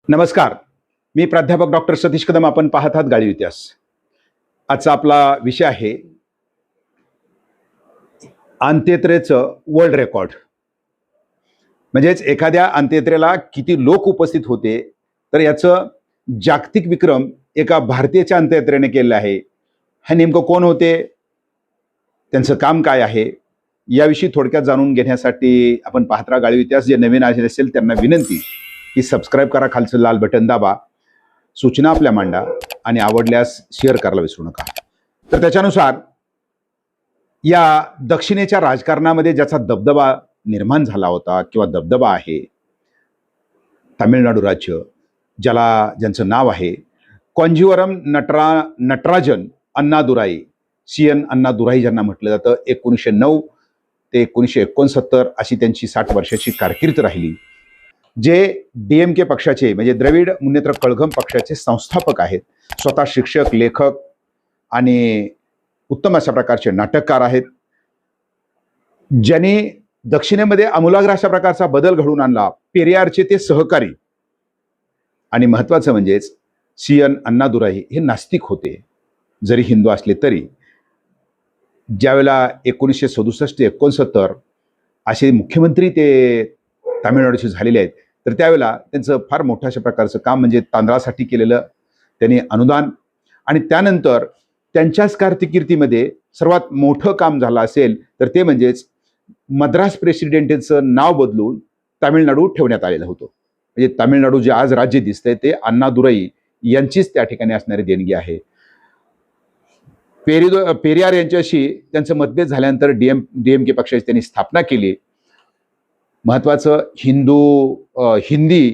नमस्कार. मी प्राध्यापक डॉक्टर सतीश कदम. आपण पाहत आहात गाळीव इतिहास. आजचा आपला विषय आहे अंत्ययात्रेचं वर्ल्ड रेकॉर्ड. म्हणजेच एखाद्या अंत्ययात्रेला किती लोक उपस्थित होते, तर याचं जागतिक विक्रम एका भारतीयाच्या अंत्ययात्रेने केलेलं आहे. हे नेमकं कोण होते, त्यांचं काम काय आहे, याविषयी थोडक्यात जाणून घेण्यासाठी आपण पाहत राहा गाळीव इतिहास. जे नवीन आले असेल त्यांना विनंती की सबस्क्राईब करा, खालचं लाल बटन दाबा, सूचना आपल्या मांडा आणि आवडल्यास शेअर करायला विसरू नका. तर त्याच्यानुसार या दक्षिणेच्या राजकारणामध्ये ज्याचा दबदबा निर्माण झाला होता किंवा दबदबा आहे, तामिळनाडू राज्य, ज्यांचं नाव आहे कॉंजीवरम नटराजन अण्णादुराई, CN अण्णादुराई ज्यांना म्हटलं जातं. 1909 ते 1969 अशी त्यांची 60 वर्षाची कारकीर्द राहिली. जे DMK पक्षाचे म्हणजे द्रविड मुन्नेत्र कळघम पक्षाचे संस्थापक आहेत. स्वतः शिक्षक, लेखक आणि उत्तम अशा प्रकारचे नाटककार आहेत, ज्यांनी दक्षिणेमध्ये आमूलाग्र अशा प्रकारचा बदल घडवून आणला. पेरियारचे ते सहकारी. आणि महत्वाचं म्हणजेच CN अण्णादुराई हे नास्तिक होते, जरी हिंदू असले तरी. ज्यावेळेला 1967-69 असे मुख्यमंत्री ते तामिळनाडूचे झालेले आहेत, तर त्यावेळेला त्यांचं फार मोठ्या अशा प्रकारचं काम म्हणजे तांदळासाठी केलेलं त्यांनी अनुदान, आणि त्यानंतर त्यांच्याच कारकिर्दीमध्ये सर्वात मोठं काम झालं असेल तर ते म्हणजेच मद्रास प्रेसिडेंटचं नाव बदलून तामिळनाडू ठेवण्यात आलेलं होतं. म्हणजे तामिळनाडू जे आज राज्य दिसतंय ते अण्णादुराई यांचीच त्या ठिकाणी असणारी देणगी आहे. पेरियार यांच्याशी त्यांचं मतभेद झाल्यानंतर DMK पक्षाची त्यांनी स्थापना केली. महत्वाचं हिंदी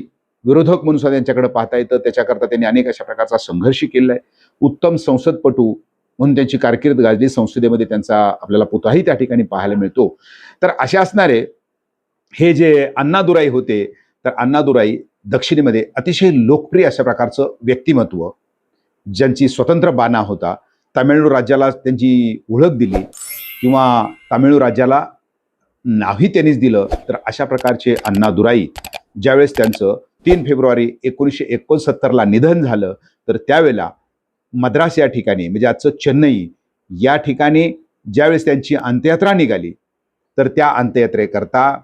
विरोधक म्हणून सुद्धा त्यांच्याकडे पाहता येतं. त्याच्याकरता त्यांनी अनेक अशा प्रकारचा संघर्ष केलेला आहे. उत्तम संसदपटू म्हणून त्यांची कारकीर्द गाजली. संसदेमध्ये त्यांचा आपल्याला पुतळाही त्या ठिकाणी पाहायला मिळतो. तर असे असणारे हे जे अण्णादुराई होते, तर अण्णादुराई दक्षिणेमध्ये अतिशय लोकप्रिय अशा प्रकारचं व्यक्तिमत्व, ज्यांची स्वतंत्र बाणा होता. तामिळनाडू राज्याला त्यांची ओळख दिली किंवा तामिळनाडू राज्याला नावही त्यांनीच दिलं. तर अशा प्रकारचे अण्णादुराई ज्यावेळेस त्यांचं 3 फेब्रुवारी 1969 निधन झालं, तर त्यावेळेला मद्रास या ठिकाणी म्हणजे आजचं चेन्नई या ठिकाणी ज्यावेळेस त्यांची अंत्ययात्रा निघाली, तर त्या अंत्ययात्रेकरता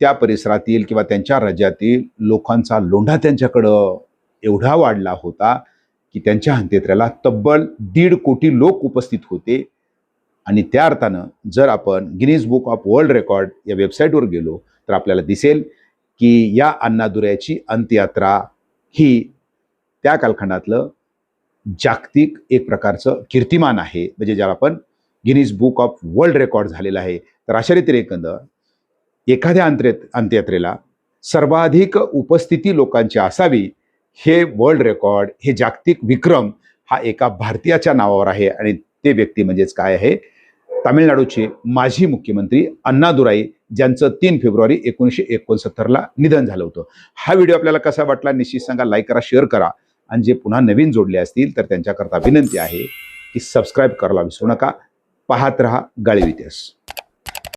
त्या परिसरातील किंवा त्यांच्या राज्यातील लोकांचा लोंढा त्यांच्याकडं एवढा वाढला होता की त्यांच्या अंत्ययात्रेला तब्बल 1.5 कोटी लोक उपस्थित होते. आणि त्या अर्थानं जर आपण Guinness book of world record या वेबसाईटवर गेलो तर आपल्याला दिसेल की या अण्णादुराईची अंत्ययात्रा ही त्या कालखंडातलं जागतिक एक प्रकारचं कीर्तिमान आहे, म्हणजे ज्याला आपण Guinness book of world record झालेला आहे. तर अशा रीतीने एकंदर एखाद्या अंत्ययात्रेला सर्वाधिक उपस्थिती लोकांची असावी, हे वर्ल्ड रेकॉर्ड, हे जागतिक विक्रम हा एका भारतीयाच्या नावावर आहे. आणि ते व्यक्ती म्हणजेच काय आहे, तामिळनाडूचे माजी मुख्यमंत्री अण्णादुराई, ज्यांचं 3 फेब्रुवारी 1969 निधन झालं होतं. हा व्हिडिओ आपल्याला कसा वाटला निश्चित सांगा, लाईक करा, शेअर करा. आणि जे पुन्हा नवीन जोडले असतील तर त्यांच्याकरता विनंती आहे की सबस्क्राईब करायला विसरू नका. पाहत रहा गाळीव इतिहास.